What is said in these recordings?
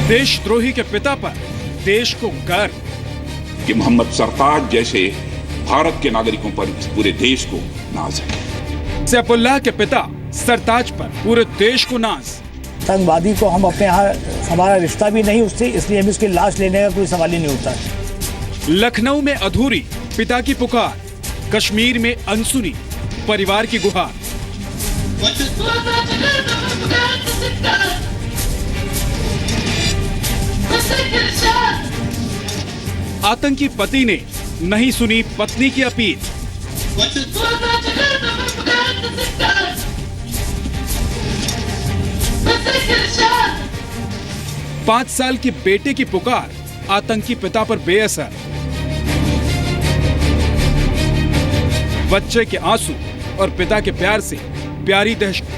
देशद्रोही के पिता पर देश को गर्व कि मोहम्मद सरताज जैसे भारत के नागरिकों पर पूरे देश को नाज है। सैफुल्लाह के पिता सरताज पर पूरे देश को नाज। आतंकवादी को हम अपने यहाँ, हमारा रिश्ता भी नहीं उससे, इसलिए हम उसकी लाश लेने का कोई सवाल ही नहीं होता। लखनऊ में अधूरी पिता की पुकार, कश्मीर में अनसुनी परिवार की गुहार। आतंकी पति ने नहीं सुनी पत्नी की अपील। 5 साल के बेटे की पुकार आतंकी पिता पर बेअसर। बच्चे के आंसू और पिता के प्यार से प्यारी दहशत।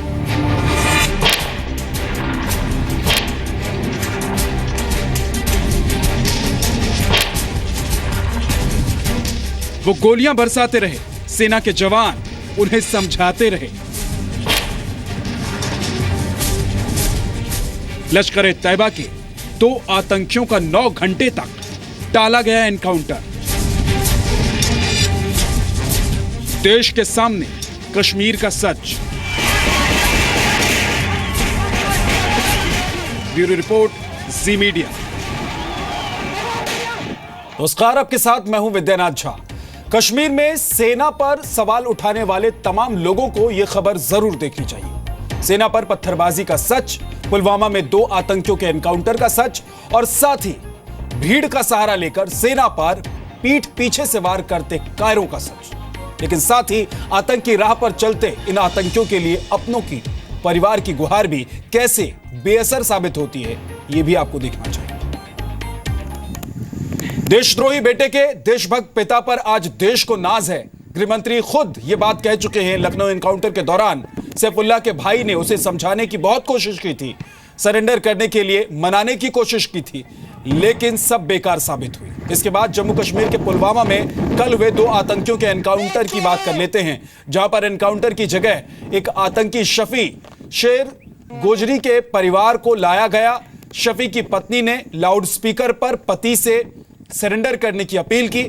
वो गोलियां बरसाते रहे, सेना के जवान उन्हें समझाते रहे। लश्कर तैयबा के 2 आतंकियों का 9 घंटे तक टाला गया एनकाउंटर। देश के सामने कश्मीर का सच। ब्यूरो रिपोर्ट, जी मीडिया। नमस्कार, आपके साथ मैं हूं विद्यानाथ झा। कश्मीर में सेना पर सवाल उठाने वाले तमाम लोगों को यह खबर जरूर देखनी चाहिए। सेना पर पत्थरबाजी का सच, पुलवामा में 2 आतंकियों के एनकाउंटर का सच और साथ ही भीड़ का सहारा लेकर सेना पर पीठ पीछे से वार करते कायरों का सच। लेकिन साथ ही आतंकी राह पर चलते इन आतंकियों के लिए अपनों की, परिवार की गुहार भी कैसे बेअसर साबित होती है, यह भी आपको देखना चाहिए। देशद्रोही बेटे के देशभक्त पिता पर आज देश को नाज है। गृहमंत्री खुद ये बात कह चुके हैं। लखनऊ एनकाउंटर के दौरान सैफुल्लाह के भाई ने उसे समझाने की बहुत कोशिश की थी, सरेंडर करने के लिए मनाने की कोशिश की थी, लेकिन सब बेकार साबित हुई। इसके बाद जम्मू कश्मीर के पुलवामा में कल हुए 2 आतंकियों के एनकाउंटर की बात कर लेते हैं, जहां पर एनकाउंटर की जगह एक आतंकी शफी शेर गोजरी के परिवार को लाया गया। शफी की पत्नी ने लाउडस्पीकर पर पति से सरेंडर करने की अपील की,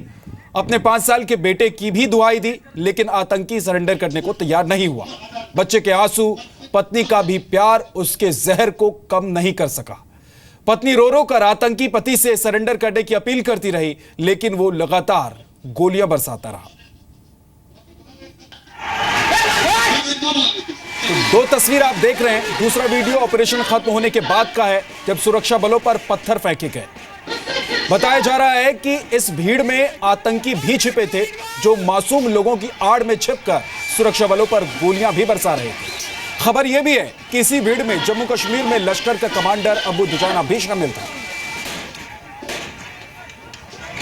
अपने 5 साल के बेटे की भी दुहाई दी, लेकिन आतंकी सरेंडर करने को तैयार नहीं हुआ। बच्चे के आंसू, पत्नी का भी प्यार उसके जहर को कम नहीं कर सका। पत्नी रो रो कर आतंकी पति से सरेंडर करने की अपील करती रही, लेकिन वो लगातार गोलियां बरसाता रहा। तो 2 तस्वीर आप देख रहे हैं। दूसरा वीडियो ऑपरेशन खत्म होने के बाद का है, जब सुरक्षा बलों पर पत्थर फेंके गए। बताया जा रहा है कि इस भीड़ में आतंकी भी छिपे थे, जो मासूम लोगों की आड़ में छिपकर सुरक्षा बलों पर गोलियां भी बरसा रहे थे। खबर यह भी है कि इसी भीड़ में जम्मू कश्मीर में लश्कर का कमांडर अबू दुजाना भी शामिल था।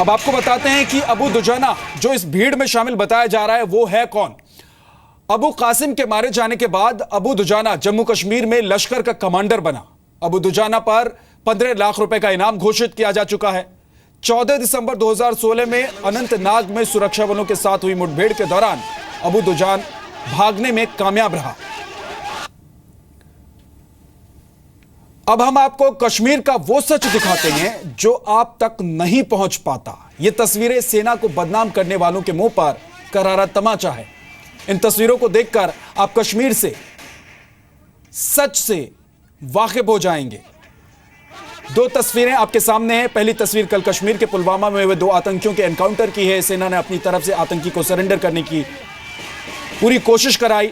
अब आपको बताते हैं कि अबू दुजाना जो इस भीड़ में शामिल बताया जा रहा है, वो है कौन। अबू कासिम के मारे जाने के बाद अबू दुजाना जम्मू कश्मीर में लश्कर का कमांडर बना। अबू दुजाना पर 15 लाख रुपए का इनाम घोषित किया जा चुका है। 14 दिसंबर 2016 में अनंतनाग में सुरक्षा बलों के साथ हुई मुठभेड़ के दौरान अबू दुजान भागने में कामयाब रहा। अब हम आपको कश्मीर का वो सच दिखाते हैं जो आप तक नहीं पहुंच पाता। ये तस्वीरें सेना को बदनाम करने वालों के मुंह पर करारा तमाचा है। इन तस्वीरों को देखकर आप कश्मीर से, सच से वाकिफ हो जाएंगे। 2 तस्वीरें आपके सामने हैं। पहली तस्वीर कल कश्मीर के पुलवामा में हुए 2 आतंकियों के एनकाउंटर की है। सेना ने अपनी तरफ से आतंकी को सरेंडर करने की पूरी कोशिश कराई।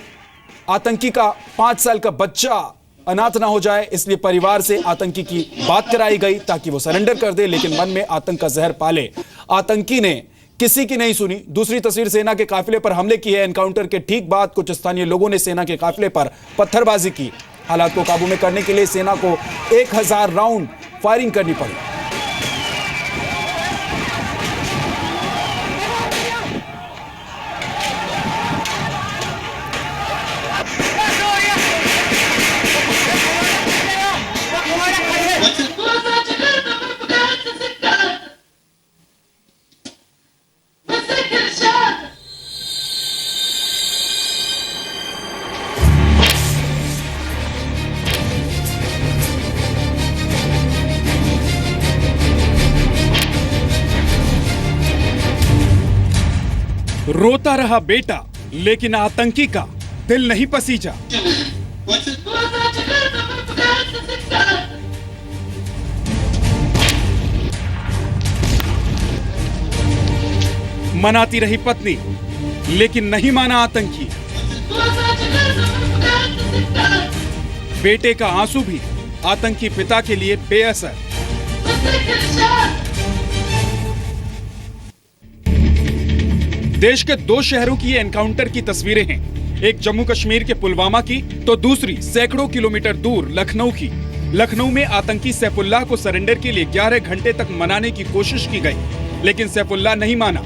आतंकी का 5 साल का बच्चा अनाथ ना हो जाए, इसलिए परिवार से आतंकी की बात कराई गई ताकि वो सरेंडर कर दे, लेकिन मन में आतंक का जहर पाले आतंकी ने किसी की नहीं सुनी। दूसरी तस्वीर सेना के काफिले पर हमले की है। एनकाउंटर के ठीक बाद कुछ स्थानीय लोगों ने सेना के काफिले पर पत्थरबाजी की। हालात को काबू में करने के लिए सेना को 1000 राउंड फायरिंग करनी पड़ी। रोता रहा बेटा, लेकिन आतंकी का दिल नहीं पसीजा। मनाती रही पत्नी, लेकिन नहीं माना आतंकी। बेटे का आंसू भी आतंकी पिता के लिए बेअसर। देश के दो शहरों की ये एनकाउंटर की तस्वीरें हैं। एक जम्मू कश्मीर के पुलवामा की तो दूसरी सैकड़ों किलोमीटर दूर लखनऊ की। लखनऊ में आतंकी सैफुल्लाह को सरेंडर के लिए 11 घंटे तक मनाने की कोशिश की गई, लेकिन सैफुल्लाह नहीं माना।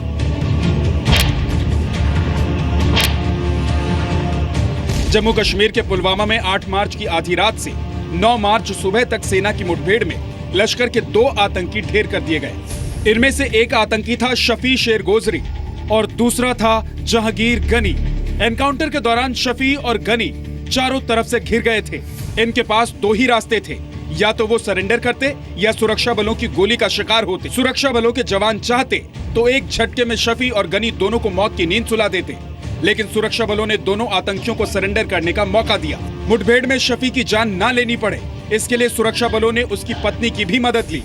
जम्मू कश्मीर के पुलवामा में 8 मार्च की आधी रात से 9 मार्च सुबह तक सेना की मुठभेड़ में लश्कर के 2 आतंकी ढेर कर दिए गए। इनमें से एक आतंकी था शफी शेर गोजरी और दूसरा था जहांगीर गनी। एनकाउंटर के दौरान शफी और गनी चारों तरफ से घिर गए थे। इनके पास 2 ही रास्ते थे, या तो वो सरेंडर करते या सुरक्षा बलों की गोली का शिकार होते। सुरक्षा बलों के जवान चाहते तो एक झटके में शफी और गनी दोनों को मौत की नींद सुला देते, लेकिन सुरक्षा बलों ने दोनों आतंकियों को सरेंडर करने का मौका दिया। मुठभेड़ में शफी की जान ना लेनी पड़े, इसके लिए सुरक्षा बलों ने उसकी पत्नी की भी मदद ली।